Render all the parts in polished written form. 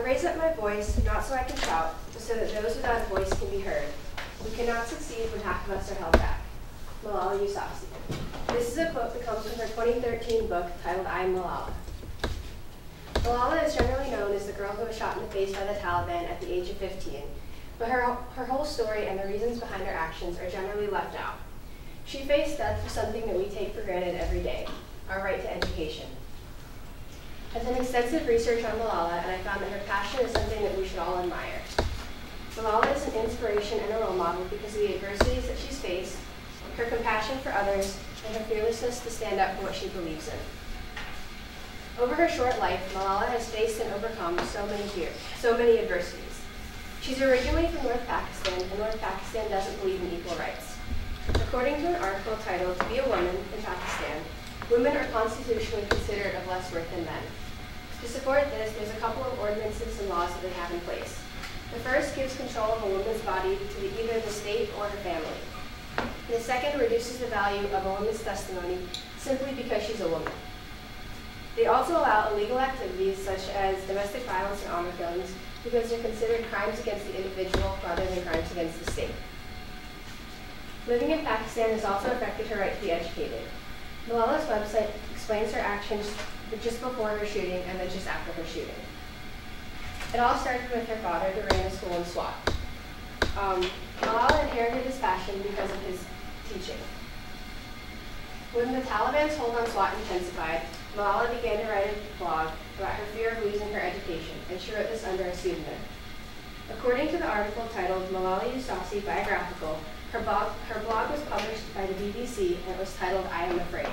raise up my voice, not so I can shout, but so that those without a voice can be heard. We cannot succeed when half of us are held back. Malala Yousafzai. This is a quote that comes from her 2013 book titled I Am Malala. Malala is generally known as the girl who was shot in the face by the Taliban at the age of 15, but her whole story and the reasons behind her actions are generally left out. She faced death for something that we take for granted every day, our right to education. I've done extensive research on Malala, and I found that her passion is something that we should all admire. Malala is an inspiration and a role model because of the adversities that she's faced, her compassion for others, and her fearlessness to stand up for what she believes in. Over her short life, Malala has faced and overcome so many adversities. She's originally from North Pakistan, and North Pakistan doesn't believe in equal rights. According to an article titled "To Be a Woman in Pakistan, Women are constitutionally considered of less worth than men." To support this, there's a couple of ordinances and laws that they have in place. The first gives control of a woman's body to either the state or her family. The second reduces the value of a woman's testimony simply because she's a woman. They also allow illegal activities such as domestic violence and honor killings because they're considered crimes against the individual rather than crimes against the state. Living in Pakistan has also affected her right to be educated. Malala's website explains her actions just before her shooting and then just after her shooting. It all started with her father who ran a school in Swat. Malala inherited his passion because of his teaching. When the Taliban's hold on Swat intensified, Malala began to write a blog about her fear of losing her education, and she wrote this under a pseudonym. According to the article titled Malala Yousafzai Biographical, her blog was published by the BBC and it was titled I Am Afraid.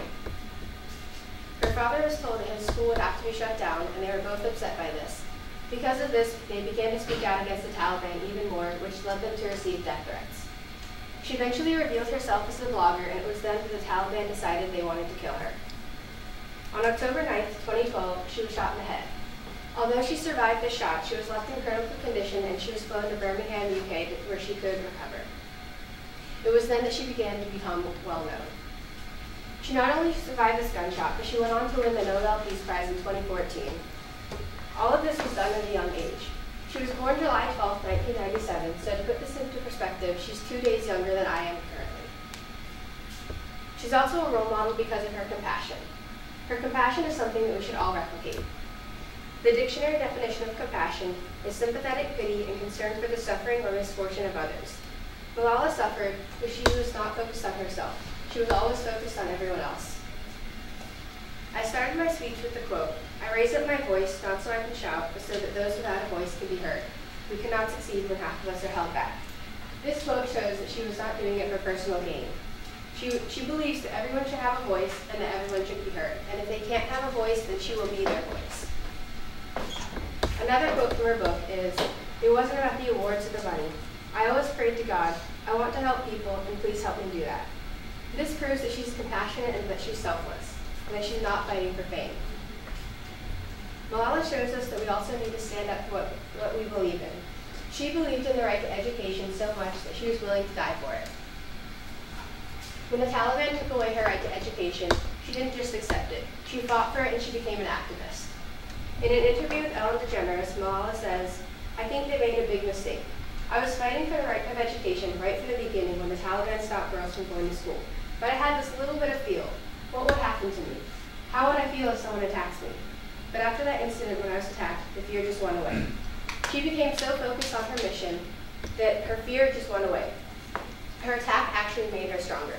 Her father was told that his school would have to be shut down, and they were both upset by this. Because of this, they began to speak out against the Taliban even more, which led them to receive death threats. She eventually revealed herself as a blogger, and it was then that the Taliban decided they wanted to kill her. On October 9th, 2012, she was shot in the head. Although she survived the shot, she was left in critical condition and she was flown to Birmingham, UK, where she could recover. It was then that she began to become well known. She not only survived this gunshot, but she went on to win the Nobel Peace Prize in 2014. All of this was done at a young age. She was born July 12, 1997, so to put this into perspective, she's 2 days younger than I am currently. She's also a role model because of her compassion. Her compassion is something that we should all replicate. The dictionary definition of compassion is sympathetic pity and concern for the suffering or misfortune of others. Malala suffered, but she was not focused on herself. She was always focused on everyone else. I started my speech with the quote, "I raise up my voice, not so I can shout, but so that those without a voice can be heard. We cannot succeed when half of us are held back." This quote shows that she was not doing it for personal gain. She believes that everyone should have a voice and that everyone should be heard. And if they can't have a voice, then she will be their voice. Another quote from her book is, "It wasn't about the awards or the money. I always prayed to God, I want to help people, and please help me do that." This proves that she's compassionate and that she's selfless, and that she's not fighting for fame. Malala shows us that we also need to stand up for what we believe in. She believed in the right to education so much that she was willing to die for it. When the Taliban took away her right to education, she didn't just accept it. She fought for it and she became an activist. In an interview with Ellen DeGeneres, Malala says, "I think they made a big mistake. I was fighting for the right of education right from the beginning when the Taliban stopped girls from going to school. But I had this little bit of fear. What would happen to me? How would I feel if someone attacks me? But after that incident when I was attacked, the fear just went away." She became so focused on her mission that her fear just went away. Her attack actually made her stronger.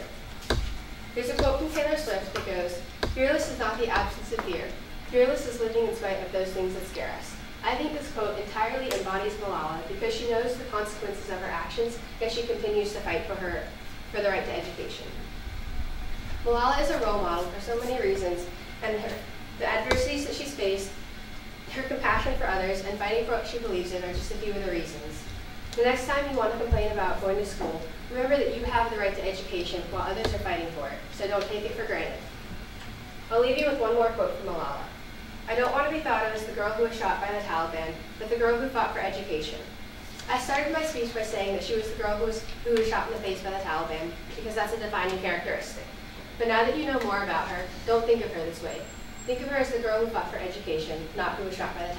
There's a quote from Taylor Swift that goes, "Fearless is not the absence of fear. Fearless is living in spite of those things that scare us." I think this quote entirely embodies Malala because she knows the consequences of her actions, yet she continues to fight for the right to education. Malala is a role model for so many reasons, and the adversities that she's faced, her compassion for others, and fighting for what she believes in are just a few of the reasons. The next time you want to complain about going to school, remember that you have the right to education while others are fighting for it, so don't take it for granted. I'll leave you with one more quote from Malala. "I don't want to be thought of as the girl who was shot by the Taliban, but the girl who fought for education." I started my speech by saying that she was the girl who was shot in the face by the Taliban, because that's a defining characteristic. But now that you know more about her, don't think of her this way. Think of her as the girl who fought for education, not who was shot by the